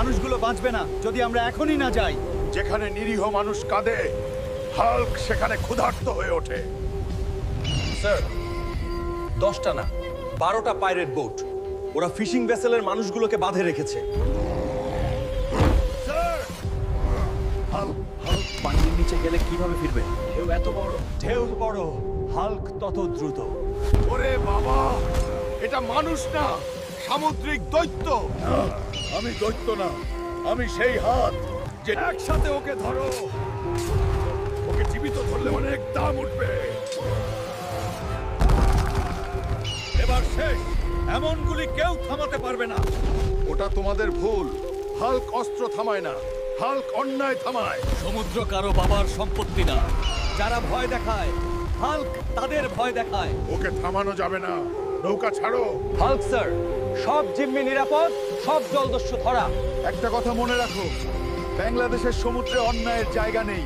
মানুষগুলো বাঁচবে না যদি আমরা এখনই না যাই। যেখানে নিরীহ মানুষ কাঁদে, হাল্ক সেখানে ক্ষুধার্ত হয়ে ওঠে। স্যার, 10টা না 12টা পাইরেট বোট, ওরা ফিশিং ভেসেলের মানুষগুলোকে বাঁধে রেখেছে। হাল্ক পানির নিচে গেলে কিভাবে ফিরবে? ঢেউ এত বড়। ঢেউ বড়, হাল্ক তত দ্রুত। ওরে বাবা, এটা মানুষ না, সামুদ্রিক দৈত্য। আমি দৈত্য না, আমি সেই হাত যে একসাথে ওকে ধরো। ওকে জীবিত ধরলে অনেক দাম উঠবে। এবার শেষ, এমন গুলি কেউ থামাতে পারবে না। ওটা তোমাদের ভুল। হাল্ক অস্ত্র থামায় না, হাল্ক অন্যায় থামায়। সমুদ্র কারো বাবার সম্পত্তি না। যারা ভয় দেখায়, হাল্ক তাদের ভয় দেখায়। ওকে থামানো যাবে না, নৌকা ছাড়ো। হাল্ক স্যার, সব জিম্মি নিরাপদ, সব জলদস্যু ধরা। একটা কথা মনে রাখো, বাংলাদেশের সমুদ্রে অন্যায়ের জায়গা নেই।